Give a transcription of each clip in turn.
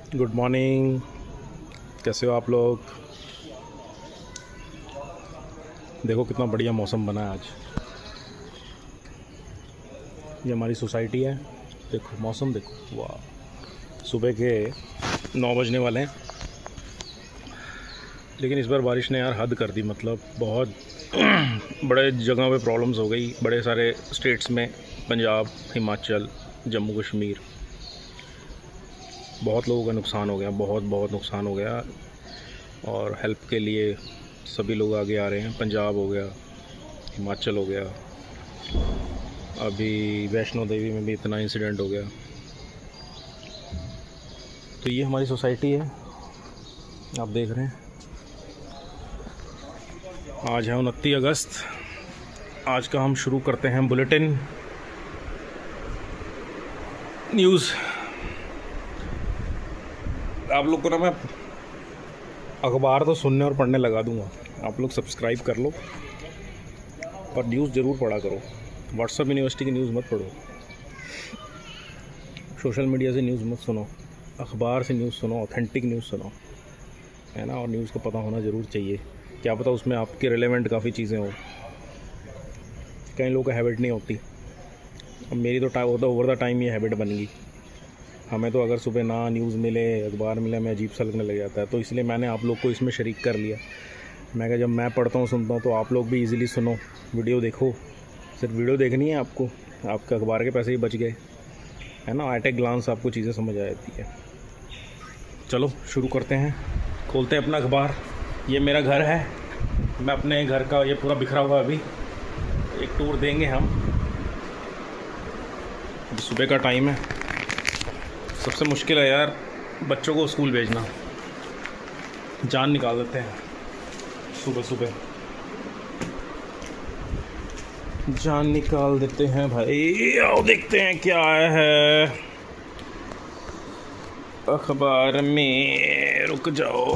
Good morning. कैसे हो आप लोग? देखो कितना बढ़िया मौसम बना है आज। ये हमारी सोसाइटी है। देखो मौसम देखो, वाह। सुबह के 9 बजने वाले हैं, लेकिन इस बार बारिश ने यार हद कर दी। मतलब बहुत बड़े जगह पे प्रॉब्लम्स हो गई, बड़े सारे स्टेट्स में। पंजाब, हिमाचल, जम्मू कश्मीर, बहुत लोगों का नुकसान हो गया। बहुत बहुत नुकसान हो गया। और हेल्प के लिए सभी लोग आगे आ रहे हैं। पंजाब हो गया, हिमाचल हो गया, अभी वैष्णो देवी में भी इतना इंसिडेंट हो गया। तो ये हमारी सोसाइटी है, आप देख रहे हैं। आज है 29 अगस्त। आज का हम शुरू करते हैं बुलेटिन न्यूज़। आप लोग को ना मैं अखबार तो सुनने और पढ़ने लगा दूंगा, आप लोग सब्सक्राइब कर लो, पर न्यूज़ ज़रूर पढ़ा करो। व्हाट्सएप यूनिवर्सिटी की न्यूज़ मत पढ़ो, सोशल मीडिया से न्यूज़ मत सुनो, अखबार से न्यूज़ सुनो, ऑथेंटिक न्यूज़ सुनो, है ना। और न्यूज़ को पता होना ज़रूर चाहिए, क्या पता उसमें आपके रिलेवेंट काफ़ी चीज़ें हो। कई लोगों का हैबिट नहीं होती। अब मेरी तो ओवर द टाइम ये हैबिट बन गई। हमें तो अगर सुबह ना न्यूज़ मिले, अखबार मिले, मैं अजीब सा लगने लग जाता है। तो इसलिए मैंने आप लोग को इसमें शरीक कर लिया। मैं कहा जब मैं पढ़ता हूँ, सुनता हूँ, तो आप लोग भी इजीली सुनो, वीडियो देखो। सिर्फ वीडियो देखनी है आपको, आपके अखबार के पैसे ही बच गए, है ना। एट ए ग्लांस आपको चीज़ें समझ आ जाती है। चलो शुरू करते हैं, खोलते हैं अपना अखबार। ये मेरा घर है, मैं अपने घर का ये पूरा बिखरा हुआ अभी एक टूर देंगे हम। सुबह का टाइम है। सबसे मुश्किल है यार बच्चों को स्कूल भेजना, जान निकाल देते हैं सुबह सुबह, जान निकाल देते हैं भाई। आओ देखते हैं क्या आया है अखबार में। रुक जाओ।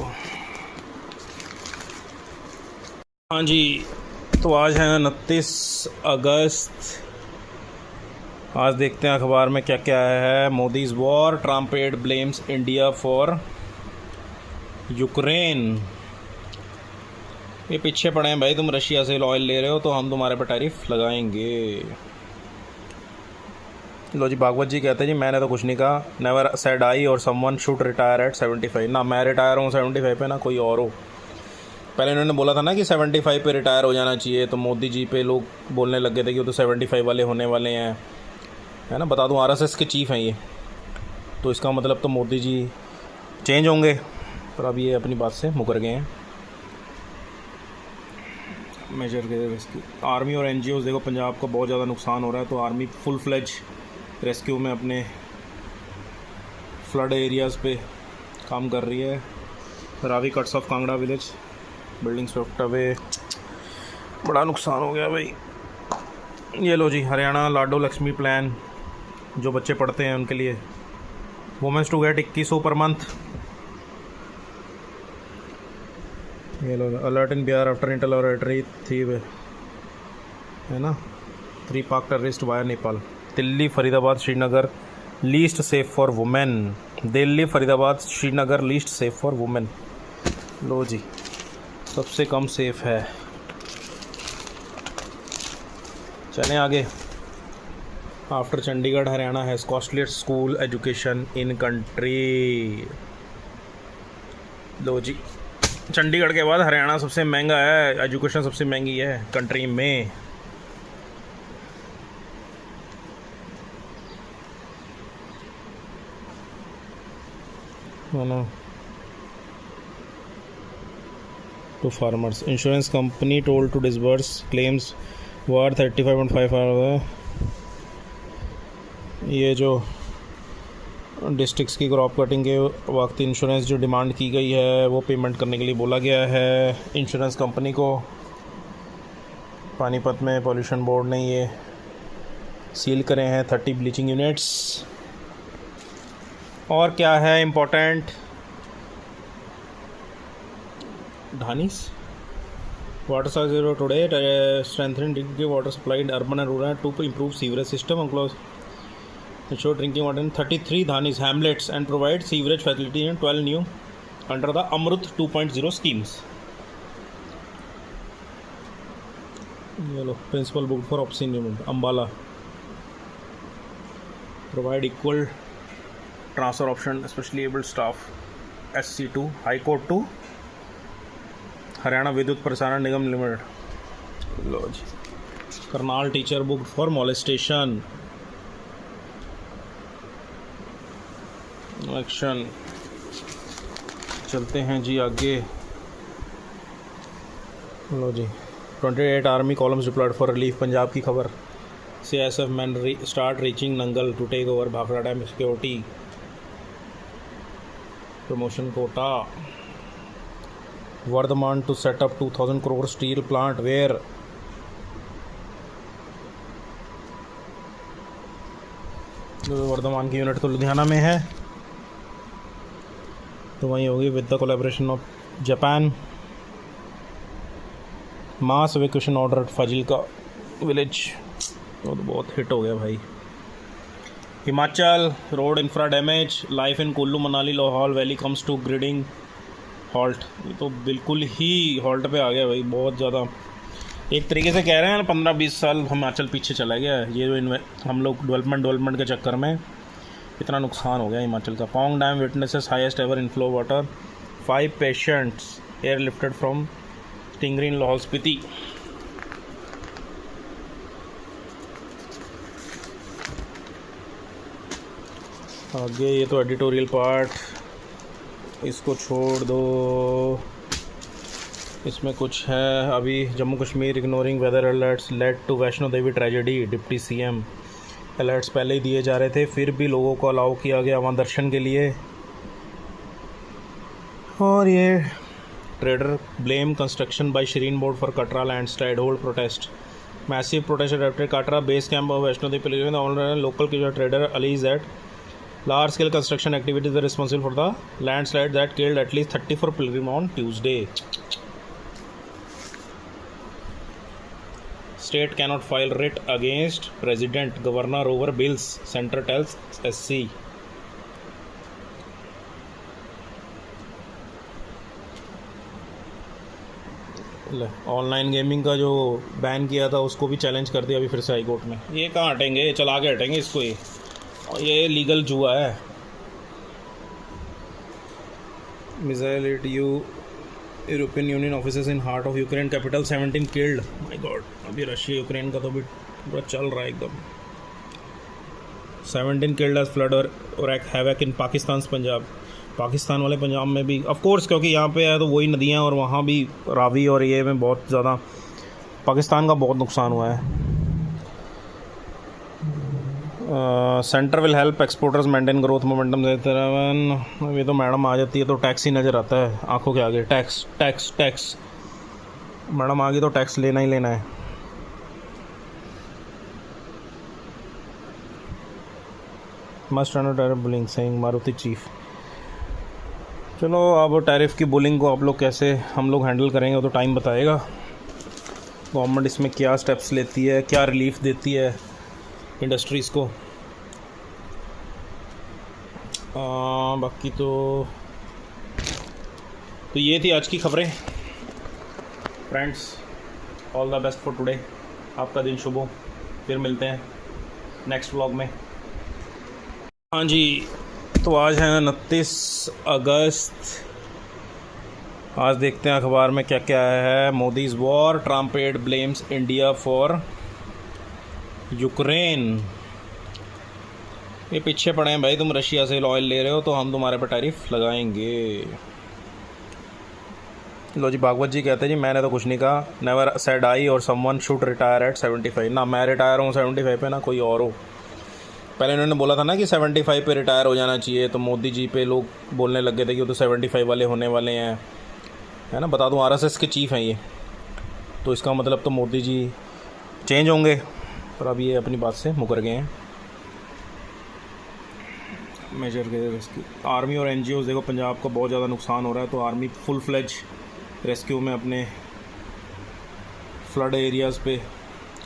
हाँ जी, तो आज है 29 अगस्त। आज देखते हैं अखबार में क्या क्या आया है। Modi's war, Trump aide blames India for Ukraine. ये पीछे पड़े हैं भाई, तुम रशिया से ऑयल ले रहे हो तो हम तुम्हारे पर टैरिफ लगाएंगे। लो जी, भागवत जी कहते हैं जी मैंने तो कुछ नहीं कहा, नेवर सेड आई और समवन शुड रिटायर एट 75। ना मैं रिटायर हूँ 75 पे, ना कोई और हो। पहले इन्होंने बोला था ना कि 75 पे रिटायर हो जाना चाहिए, तो मोदी जी पे लोग बोलने लग गए थे कि वो तो 75 वाले होने वाले हैं, है ना। बता दूं आरएसएस के चीफ हैं ये, तो इसका मतलब तो मोदी जी चेंज होंगे, पर अब ये अपनी बात से मुकर गए हैं। मेजर के रेस्क्यू, आर्मी और एनजीओ देखो, पंजाब का बहुत ज़्यादा नुकसान हो रहा है, तो आर्मी फुल फ्लेज रेस्क्यू में अपने फ्लड एरियाज़ पे काम कर रही है। Ravi cuts of Kangra village, building swept away, बड़ा नुकसान हो गया भाई। ये लो जी, हरियाणा लाडो लक्ष्मी प्लान, जो बच्चे पढ़ते हैं उनके लिए, women's to get 2100 per month. ये लो, अलर्ट इन बिहार आफ्टर इंटरलॉरेटरी थी, है ना। 3 Pak terrorist via Nepal. Delhi Faridabad Srinagar least safe for women. Delhi Faridabad Srinagar least safe for women. लो जी, सबसे कम सेफ है। चलें आगे। After Chandigarh, Haryana has costliest school education in country. लो जी, चंडीगढ़ के बाद हरियाणा सबसे महंगा है, एजुकेशन सबसे महंगी है कंट्री में। To farmers, insurance company told to disburse claims worth 35.5। ये जो डिस्ट्रिक्ट्स की क्रॉप कटिंग के वक्त इंश्योरेंस जो डिमांड की गई है वो पेमेंट करने के लिए बोला गया है इंश्योरेंस कंपनी को। पानीपत में पॉल्यूशन बोर्ड ने ये सील करे हैं 30 ब्लीचिंग यूनिट्स। और क्या है इम्पोर्टेंट, ढानीस water service today strengthening water supply in urban and rural to improve sewerage system. ensure drinking water in 33 dhanis, hamlets and provide sewerage facility in 12 new under the Amrut 2.0 schemes. Principal booked for opposite unit, Ambala. Provide equal transfer option, especially able staff. SC2, High Court to Haryana Vidyut Prasaran Nigam Limited. Lodge. Karnal teacher booked for molestation. Action. चलते हैं जी आगे. लो जी. 28 army columns deployed for relief. Punjab की खबर. CISF men start reaching Nangal to take over Bhakra Dam security. Promotion quota. Vardhaman to set up 2000 crore steel plant. Where? Varthaman की unit तो लुधियाना में है, तो वहीं होगी with the collaboration of Japan. Mass evacuation order Fazilka village, वो तो बहुत हिट हो गया भाई. Himachal road infra damage. Life in Kullu Manali Lahaul valley comes to grinding halt. ये तो बिल्कुल ही हॉल्ट पे आ गया भाई. बहुत ज़्यादा एक तरीके से कह रहे हैं 15-20 साल हिमाचल पीछे चला गया है. ये जो हम लोग डेवलपमेंट के चक्कर में इतना नुकसान हो गया हिमाचल का. Pong dam witnesses highest ever inflow water. 5 patients air lifted from Tingri in Lahaul Spiti. आगे ये तो एडिटोरियल पार्ट, इसको छोड़ दो. इसमें कुछ है. अभी Jammu Kashmir ignoring weather alerts led to Vaishno Devi tragedy. Deputy CM. Alerts पहले ही दिए जा रहे थे, फिर भी लोगों को अलाउ किया गया वहाँ दर्शन के लिए. और ये trader blame construction by shrine board for Katra landslide. Hold protest. Massive protest adapted Katra base camp of Vaishno Devi. Local trader allege that large scale construction activities are responsible for the landslide that killed at least 34 pilgrims on Tuesday. State cannot file writ against president governor over bills, center tells SC. Online gaming का जो ban किया था उसको भी challenge कर दिया अभी फिर से हाई कोर्ट में. ये कहाँ हटेंगे, चला के हटेंगे इसको. ये लीगल जुआ है. Missile hit European union offices in heart of Ukraine capital. 17 killed. My God. अभी रशिया यूक्रेन का तो भी पूरा चल रहा है एकदम. 17 किल्ड एज फ्लड और हैवक इन पाकिस्तान पंजाब. पाकिस्तान वाले पंजाब में भी ऑफ कोर्स, क्योंकि यहाँ पे है तो वही नदियाँ, और वहाँ भी रावी और ये में बहुत ज़्यादा पाकिस्तान का बहुत नुकसान हुआ है. Centre will help exporters maintain growth momentum. ये तो मैडम आ जाती है तो टैक्स ही नज़र आता है आंखों के आगे. Tax tax tax. मैडम आ गई तो टैक्स लेना ही लेना है. Must run tariff bullying saying Maruti chief. चलो अब टैरिफ की बुलिंग को आप लोग कैसे हम लोग हैंडल करेंगे वो तो टाइम बताएगा. गवर्नमेंट इसमें क्या स्टेप्स लेती है, क्या रिलीफ देती है इंडस्ट्रीज़ को. बाकी तो ये थी आज की खबरें. Friends, all the best for today. आपका दिन शुभ हो. फिर मिलते हैं नेक्स्ट व्लॉग में. हाँ जी, तो आज है 29 अगस्त. आज देखते हैं अखबार में क्या क्या है. Modi's war, Trump aide blames India for Ukraine. ये पीछे पड़े हैं भाई, तुम रशिया से ऑयल ले रहे हो तो हम तुम्हारे पर टैरिफ लगाएंगे. लो जी, भागवत जी कहते हैं जी मैंने तो कुछ नहीं कहा. नेवर सेड आई और समवन शुड रिटायर एट 75. ना मैं रिटायर हूँ 75 पे, ना कोई और हो. पहले इन्होंने बोला था ना कि 75 पे रिटायर हो जाना चाहिए, तो मोदी जी पे लोग बोलने लग गए थे कि वो तो 75 वाले होने वाले हैं, है ना. बता दूँ RSS के चीफ हैं ये, तो इसका मतलब तो मोदी जी चेंज होंगे. पर अब ये अपनी बात से मुकर गए हैं. मेजर के रेस्क्यू. आर्मी और NGOs देखो, पंजाब का बहुत ज़्यादा नुकसान हो रहा है, तो आर्मी फुल फ्लेज रेस्क्यू में अपने फ्लड एरियाज़ पे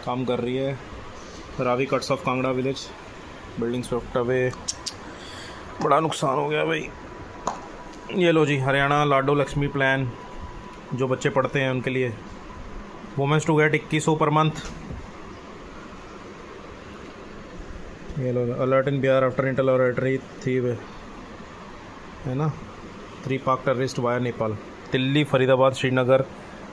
काम कर रही है. Ravi cuts of Kangra village. Building swept away, बड़ा नुकसान हो गया भाई। ये लो जी, हरियाणा लाडो लक्ष्मी प्लान जो बच्चे पढ़ते हैं उनके लिए, women's to get 2100 per month. ये लो, अलर्ट इन बिहार आफ्टर इंटरलॉरेटरी थी है ना, 3 Pak terrorist via Nepal. Delhi Faridabad Srinagar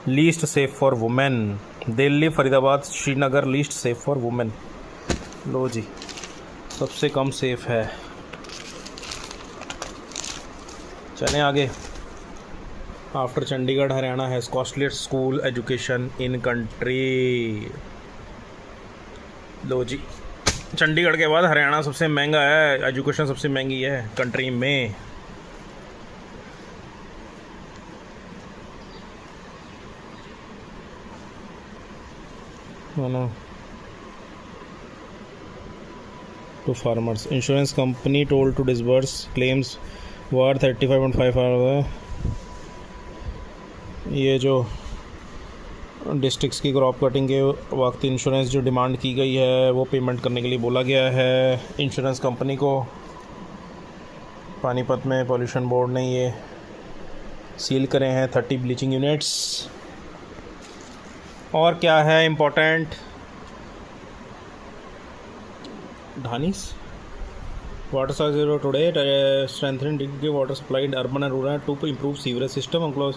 least safe for women. Delhi Faridabad Srinagar least safe for women. लो जी, सबसे कम सेफ है। चलें आगे। After Chandigarh Haryana has costliest school education in country. लो जी, चंडीगढ़ के बाद हरियाणा सबसे महंगा है, एजुकेशन सबसे महंगी है कंट्री में। To farmers, insurance company told to disburse claims worth 35.5। ये जो डिस्ट्रिक्ट्स की क्रॉप कटिंग के वक्त इंश्योरेंस जो डिमांड की गई है वो पेमेंट करने के लिए बोला गया है इंश्योरेंस कंपनी को। पानीपत में पॉल्यूशन बोर्ड ने ये सील करे हैं 30 ब्लीचिंग यूनिट्स। और क्या है इम्पोर्टेंट, धानीस water supply zero today strengthening water supply in urban and rural to improve sewerage system close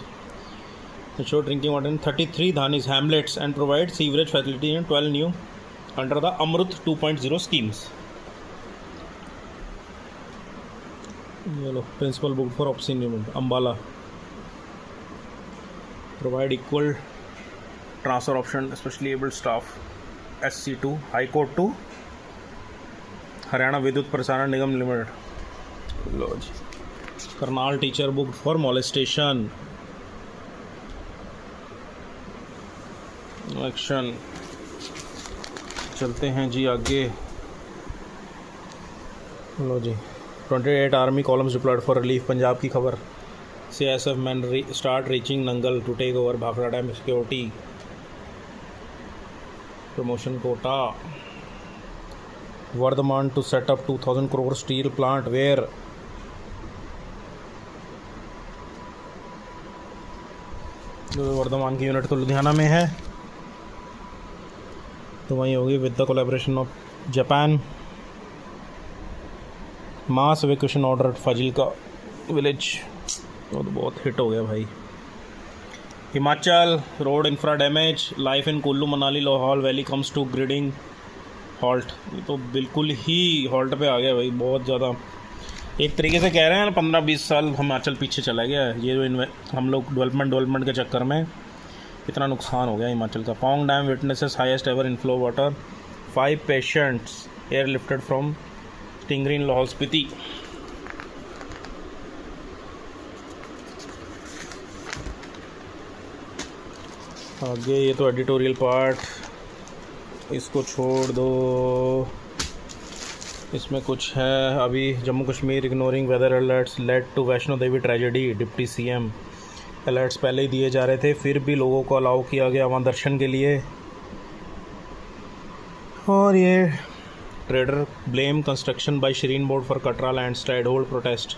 ensure drinking water in 33 Dhanis hamlets and provide sewerage facility in 12 new under the Amrut 2.0 schemes. Principal booked for obscene movement. Ambala provide equal transfer option especially able staff. SC2 High Court to Haryana Vidyut Prasaran Nigam Limited. Lodge. Karnal teacher booked for molestation. Action. चलते हैं जी आगे। लो जी, 28 army columns deployed for relief. Punjab की खबर, CISF man start reaching Nangal to take over Bhakra dam security promotion quota. Vardhman to set up 2000 crore steel plant where. Vardhman की unit तो लुधियाना में है, तो वहीं होगी with the collaboration of Japan. Mass evacuation order Fazilka village, वो तो बहुत हिट हो गया भाई। Himachal road infra damage, life in Kullu Manali Lahaul valley comes to grinding halt. ये तो बिल्कुल ही हॉल्ट पे आ गया भाई, बहुत ज़्यादा। एक तरीके से कह रहे हैं 15-20 साल हिमाचल पीछे चला गया है, ये जो हम लोग डेवलपमेंट के चक्कर में इतना नुकसान हो गया हिमाचल का। Pong dam witnesses highest ever inflow water. 5 patients air lifted from स्टिंगरी इन लाहौल स्पीति। आगे ये तो एडिटोरियल पार्ट, इसको छोड़ दो, इसमें कुछ है। अभी Jammu Kashmir ignoring weather alerts led to Vaishno Devi tragedy. Deputy CM। Alerts पहले ही दिए जा रहे थे, फिर भी लोगों को अलाउ किया गया वहाँ दर्शन के लिए। और ये trader blame construction by shrine board for Katra landslide hold protest.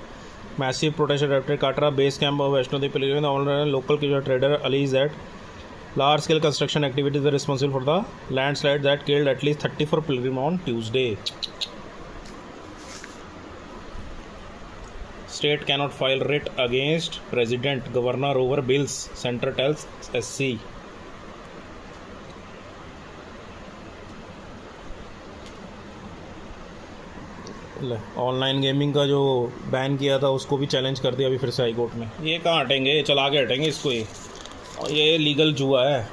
Massive protest at Katra base camp of Vaishno Devi pilgrim. Local trader allege that large scale construction activities are responsible for the landslide that killed at least 34 pilgrims on Tuesday. State cannot file writ against President Governor over bills, Center tells SC. Online gaming का जो ban किया था उसको भी challenge कर दिया अभी फिर से हाई कोर्ट में। ये कहाँ हटेंगे, चला के हटेंगे इसको, ये लीगल जुआ है।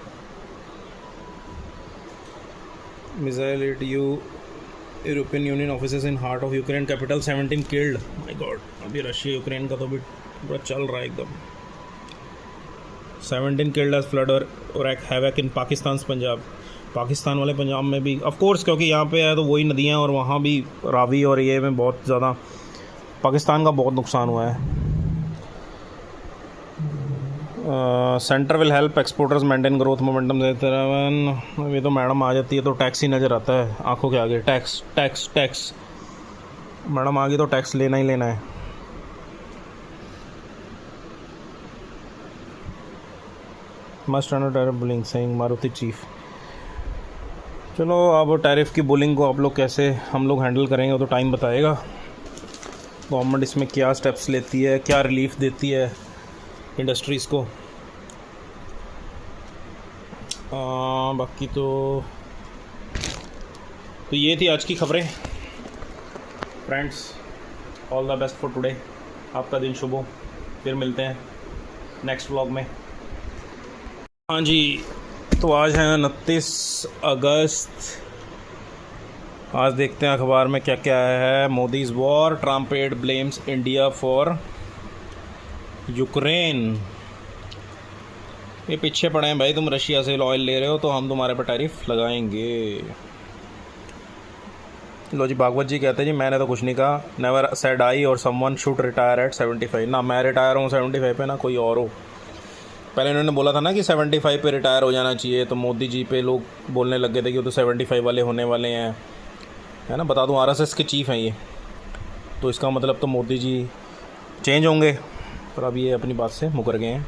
Missile hit European union officers in heart of Ukraine capital, 17 killed. My God, अभी रशिया यूक्रेन का तो अभी पूरा चल रहा है एकदम। 17 किल्ड एज फ्लड और हैवक इन पाकिस्तान पंजाब। पाकिस्तान वाले पंजाब में भी ऑफ कोर्स, क्योंकि यहाँ पे है तो वही नदियाँ, और वहाँ भी रावी और ये में बहुत ज़्यादा पाकिस्तान का बहुत नुकसान हुआ है। Centre will help exporters maintain growth momentum. ये तो मैडम आ जाती है तो टैक्स ही नज़र आता है आंखों के आगे। टैक्स टैक्स टैक्स मैडम आगे तो टैक्स लेना ही लेना है। Must under tariff bullying saying Maruti chief. चलो अब टैरिफ की बुलिंग को आप लोग कैसे हम लोग हैंडल करेंगे वो तो टाइम बताएगा। गवर्नमेंट इसमें क्या स्टेप्स लेती है, क्या रिलीफ देती है इंडस्ट्रीज़ को। बाकी तो ये थी आज की खबरें friends. All the best for today. आपका दिन शुभ हो। फिर मिलते हैं नेक्स्ट व्लॉग में। हाँ जी, तो आज है 29 अगस्त। आज देखते हैं अखबार में क्या क्या है। Modi's war, Trump aide blames India for Ukraine. ये पीछे पड़े हैं भाई, तुम रशिया से ऑयल ले रहे हो तो हम तुम्हारे पर टैरिफ लगाएंगे। लो जी, भागवत जी कहते हैं जी मैंने तो कुछ नहीं कहा। नेवर सेड आई और समवन शुड रिटायर एट 75। ना मैं रिटायर हूँ 75 पे, ना कोई और हो। पहले इन्होंने बोला था ना कि 75 पे रिटायर हो जाना चाहिए, तो मोदी जी पे लोग बोलने लग गए थे कि वो तो 75 वाले होने वाले हैं, है ना। बता दूं आरएसएस के चीफ हैं ये, तो इसका मतलब तो मोदी जी चेंज होंगे, पर अब ये अपनी बात से मुकर गए हैं।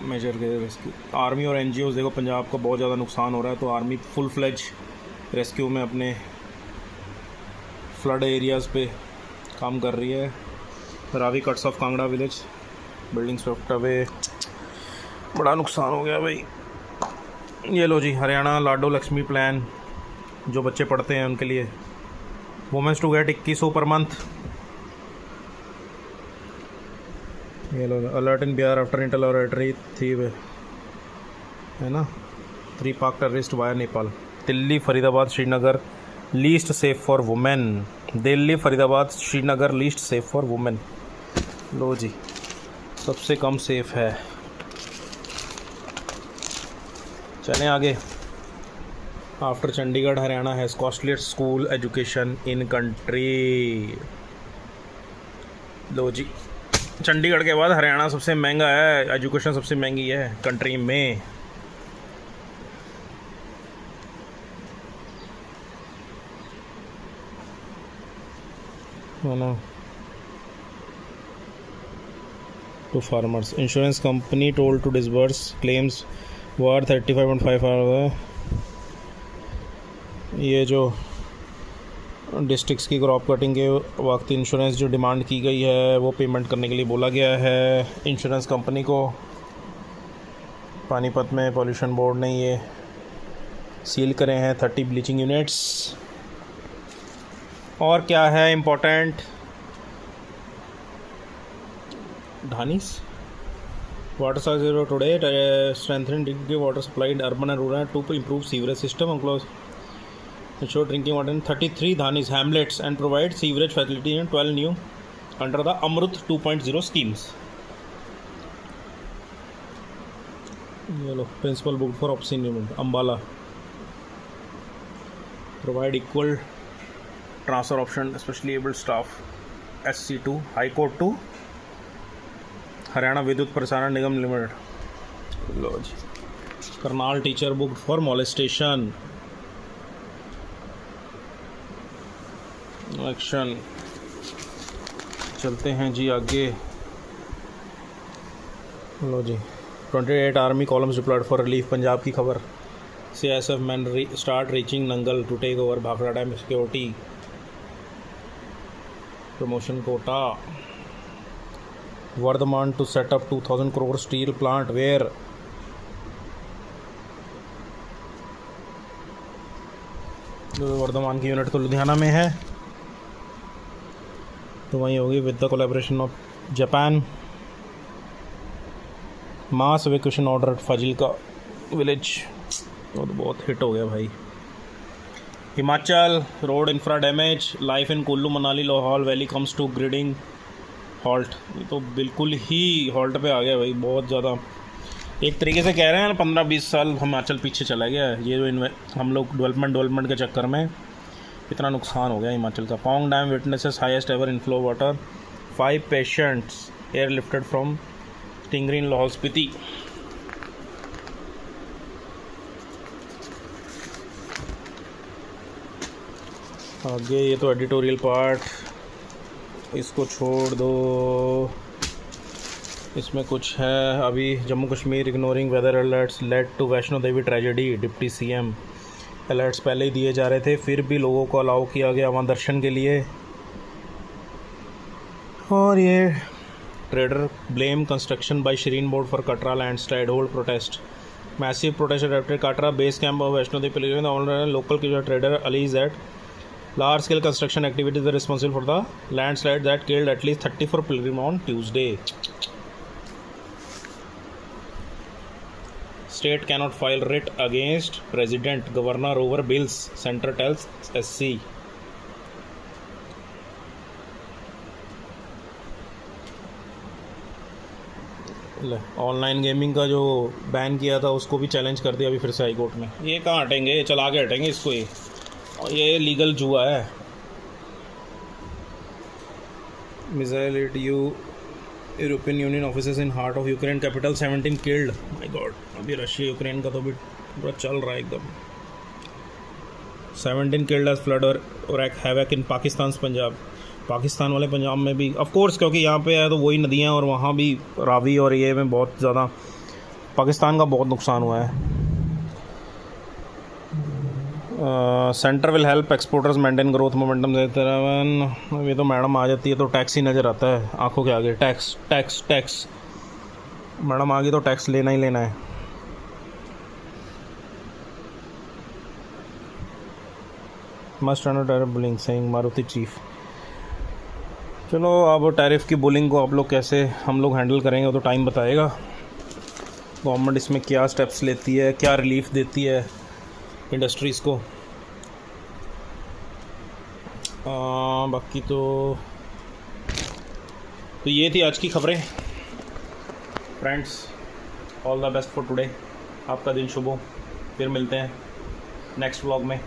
मेजर के रेस्क्यू आर्मी और एनजीओ देखो, पंजाब को बहुत ज़्यादा नुकसान हो रहा है, तो आर्मी फुल फ्लेज रेस्क्यू में अपने फ्लड एरियाज़ पे काम कर रही है। Ravi cuts of Kangra village, building swept away, बड़ा नुकसान हो गया भाई। ये लो जी, हरियाणा लाडो लक्ष्मी प्लान जो बच्चे पढ़ते हैं उनके लिए, women's to get 2100 per month. ये लो, अलर्ट इन बिहार आफ्टर इंटरलॉरेटरी थी है ना, 3 Pak terrorist via Nepal. Delhi Faridabad Srinagar least safe for women. Delhi Faridabad Srinagar least safe for women. लो जी, सबसे कम सेफ है। चलें आगे। After Chandigarh Haryana has costliest school education in country. लो जी, चंडीगढ़ के बाद हरियाणा सबसे महंगा है, एजुकेशन सबसे महंगी है कंट्री में। है ना। To farmers, insurance company told to disburse claims worth 35.5 hour. ये जो डिस्ट्रिक्ट्स की क्रॉप कटिंग के वक्त इंश्योरेंस जो डिमांड की गई है वो पेमेंट करने के लिए बोला गया है इंश्योरेंस कंपनी को। पानीपत में पॉल्यूशन बोर्ड ने ये सील करे हैं 30 ब्लीचिंग यूनिट्स। और क्या है इम्पोर्टेंट, धानीस water supply zero today strengthening water supply in urban and rural to improve sewerage system and close ensure drinking water in 33 Dhanis hamlets and provide sewerage facility in 12 new under the Amrut 2.0 schemes. Yellow principal booked for obscene movement. Ambala provide equal transfer option especially able staff. SC2 High Court to Haryana Vidyut Prasaran Nigam Limited. Lodge Karnal teacher booked for molestation. Action. चलते हैं जी आगे। लो जी, 28 army columns deployed for relief. Punjab की खबर, CISF man start reaching Nangal to take over Bhakra dam security promotion quota. Vardhman to set up 2000 crore steel plant where. Vardhman की unit तो लुधियाना में है, तो वहीं होगी with the collaboration of Japan. Mass evacuation order Fazilka village, वो तो बहुत हिट हो गया भाई। Himachal road infra damage, life in Kullu Manali Lahaul valley comes to grinding halt. ये तो बिल्कुल ही हॉल्ट पे आ गया भाई, बहुत ज़्यादा। एक तरीके से कह रहे हैं 15-20 साल हिमाचल पीछे चला गया है। ये जो हम लोग डेवलपमेंट के चक्कर में इतना नुकसान हो गया हिमाचल का। Pong dam witnesses highest ever inflow water. 5 patients air lifted from Tingri in Lahaul Spiti. आगे ये तो एडिटोरियल पार्ट, इसको छोड़ दो। इसमें कुछ है अभी। Jammu Kashmir ignoring weather alerts led to Vaishno Devi tragedy, deputy CM. Alerts पहले ही दिए जा रहे थे, फिर भी लोगों को अलाउ किया गया वहाँ दर्शन के लिए। और ये trader blame construction by shrine board for Katra landslide, hold protest, massive protest adapted Katra base camp of Vaishno Devi pilgrim. Local trader allege that large scale construction activities are responsible for the landslide that killed at least 34 pilgrims on Tuesday. State cannot file writ against president governor over bills, center tells SC. Online gaming का जो ban किया था उसको भी challenge कर दिया अभी फिर से हाई कोर्ट में। ये कहाँ हटेंगे, चला के हटेंगे इसको। ये लीगल जुआ है। Missile hit European union officers in heart of Ukraine capital, 17 killed. My God, अभी रशिया यूक्रेन का तो भी पूरा चल रहा है एकदम। 17 किल्ड एज फ्लड और हैवक इन पाकिस्तान पंजाब। पाकिस्तान वाले पंजाब में भी ऑफ कोर्स, क्योंकि यहाँ पे है तो वही नदियाँ और वहाँ भी रावी और ये में बहुत ज़्यादा पाकिस्तान का बहुत नुकसान हुआ है। Centre will help exporters maintain growth momentum. ये तो मैडम आ जाती है तो टैक्स ही नज़र आता है आंखों के आगे। टैक्स टैक्स टैक्स, मैडम आ गई तो टैक्स लेना ही लेना है। Must under tariff bullying saying Maruti chief. चलो अब टैरिफ की बुलिंग को आप लोग कैसे हम लोग हैंडल करेंगे वो तो टाइम बताएगा। गवर्नमेंट इसमें क्या स्टेप्स लेती है, क्या रिलीफ देती है इंडस्ट्रीज़ को। बाकी तो ये थी आज की खबरें। Friends, all the best for today. आपका दिन शुभ हो। फिर मिलते हैं नेक्स्ट व्लॉग में।